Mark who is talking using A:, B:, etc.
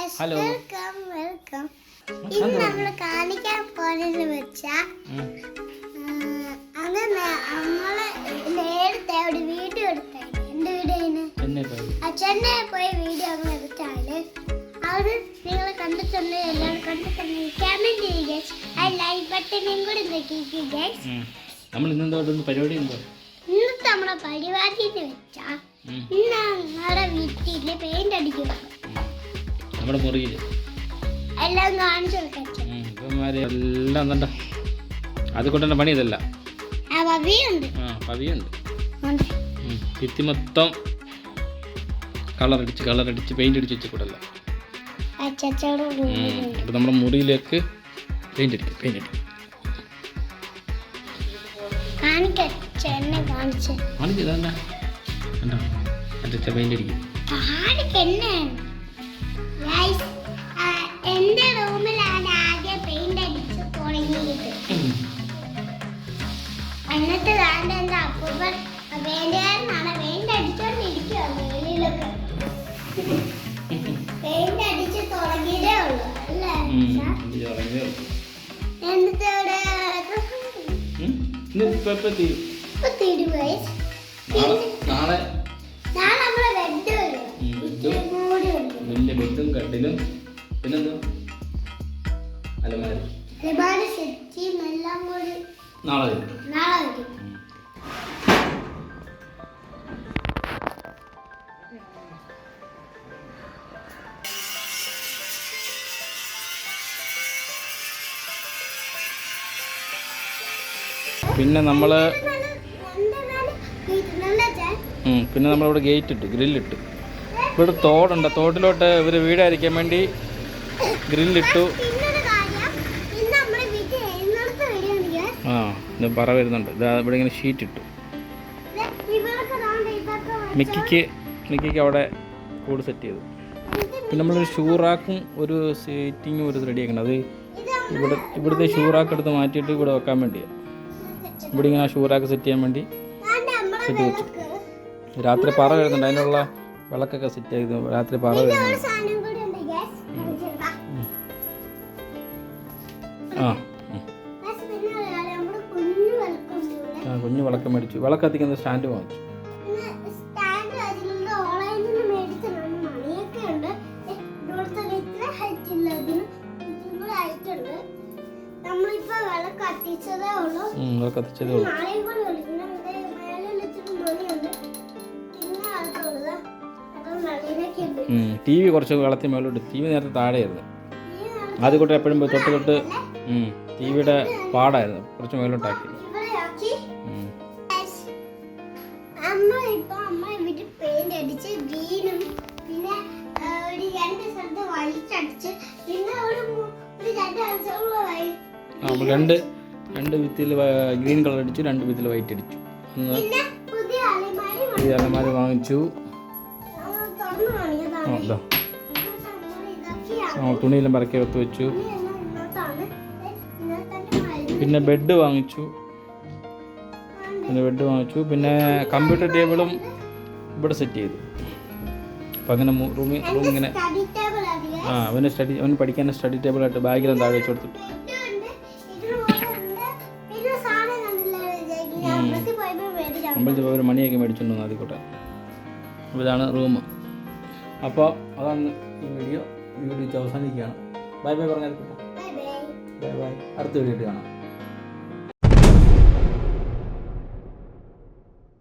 A: guys,
B: hello.
A: welcome. ഇന്ന് നമ്മൾ കാണിക്കാൻ പോകുന്നത് വെച്ചാൽ അങ്ങനെ നമ്മള് നേരത്തെ ഒരു വീഡിയോ എടുത്തായിരുന്നു. എന്ത് വീഡിയോ? അച്ഛനെ പോയി വീഡിയോ അങ്ങനെ എടുത്താല് അത് നിങ്ങൾ കണ്ടിട്ടുണ്ട്. എല്ലാവരും കണ്ടിട്ടുണ്ട്. കമന്റ് ചെയ്യുക. ആ ലൈക്ക് ബട്ടണും കൂടി ഞെക്കിക്കുക ഗൈസ്.
B: നമ്മൾ ഇന്നെന്താ പരിപാടി ഉണ്ടോ?
A: ഇന്നത്തെ നമ്മുടെ പരിപാടി എന്ന് വെച്ചാൽ ഇന്ന് ഞങ്ങളുടെ വീട്ടില് പെയിന്റ് അടിക്കുക.
B: നമ്മുടെ മുറിയിൽ
A: എല്ലാം കാണിച്ചു കൊടുക്കാം.
B: എല്ലാം എന്താ അതുകൊണ്ടുള്ള പണി ഇതല്ല. പവിയുണ്ട് ഭിത്തി മൊത്തം കളറടിച്ച് പെയിന്റ് അടിച്ച് വെച്ചിട്ടല്ല. അപ്പൊ നമ്മുടെ മുറിയിലേക്ക് പെയിന്റ് അടിക്കും.
A: എന്റെ റൂമിലാണ് ആദ്യം പെയിന്റ് അടിച്ച് തുടങ്ങിയത്. എന്നിട്ട് എന്താ അപ്പൂപ്പൻ വേണ്ടുകാരനാണ് പെയിന്റ് അടിച്ചോണ്ടിരിക്കുക. വെളിയിലൊക്കെ പെയിന്റ് അടിച്ച് തുടങ്ങിയതേ ഉള്ളൂ അല്ലേ? എന്നിട്ട്
B: ബെഡും കട്ടിലും പിന്നെന്താ അലമാരി നാളെ വരും. പിന്നെ നമ്മളിവിടെ ഗേറ്റ് ഇട്ടു, ഗ്രില്ലിട്ടു. ഇവിടെ തോടുണ്ട്, തോട്ടിലോട്ട് ഇവർ വീടായിരിക്കാൻ വേണ്ടി ഗ്രില്ലിട്ടു. ഇത് പറ വരുന്നുണ്ട്. ഇവിടെ ഇങ്ങനെ ഷീറ്റ് ഇട്ടു. മിക്കിക്ക് അവിടെ കൂട് സെറ്റ് ചെയ്തു. പിന്നെ നമ്മളൊരു ഷൂറാക്കും ഒരു സീറ്റിങ്ങും ഒരു റെഡിയാക്കണം. അത് ഇവിടുത്തെ ഷൂറാക്ക് എടുത്ത് മാറ്റിയിട്ട് ഇവിടെ വെക്കാൻ വേണ്ടിയാണ്. ഇവിടെ ഇങ്ങനെ ഷൂറാക്ക് സെറ്റ് ചെയ്യാൻ വേണ്ടി സെറ്റ് വെച്ചു. രാത്രി പറ വരുന്നുണ്ട്, അതിനുള്ള വിളക്കൊക്കെ സെറ്റ് ചെയ്തു. രാത്രി പറ വരുന്നുണ്ട്. കുഞ്ഞു വിളക്ക് മേടിച്ചു. വിളക്ക് കത്തിക്കുന്ന സ്റ്റാൻഡ് വാങ്ങിച്ചു. കത്തിച്ചതേ ഉള്ളൂ. ടി വി കുറച്ച് വെള്ളത്തിൽ മേലോട്ട്. ടി വി നേരത്തെ താഴെയായിരുന്നു. ആദ്യം തൊട്ട് എപ്പോഴും തൊട്ട് ടി വിയുടെ പാടായിരുന്നു. കുറച്ച് മേലോട്ടാക്കി. രണ്ട് ഭിത്തിയിൽ ഗ്രീൻ കളർ അടിച്ചു, 2 ഭിത്തിയിൽ വൈറ്റ് അടിച്ചു. പുതിയ അലമാരി വാങ്ങിച്ചു. തുണിയെല്ലാം പറക്കി വെത്ത് വെച്ചു. പിന്നെ ബെഡ് വാങ്ങിച്ചു. പിന്നെ കമ്പ്യൂട്ടർ ടേബിളും ഇവിടെ സെറ്റ് ചെയ്തു. അപ്പം അങ്ങനെ റൂം ഇങ്ങനെ അവന് പഠിക്കാൻ സ്റ്റഡി ടേബിളായിട്ട് ബാഗിലും താഴെ വെച്ച് കൊടുത്തിട്ട് അമ്പലത്തിൽ പോയി ഒരു മണിയൊക്കെ മേടിച്ചുകൊണ്ട് വന്നു ആദ്യക്കോട്ടെ. അപ്പോൾ ഇതാണ് റൂം. അപ്പോൾ അതാണ് ഈ വീഡിയോ അവസാനിക്കുകയാണ്. ബൈ പറഞ്ഞാൽ ബൈ. അടുത്ത വീഡിയോ കാണാം.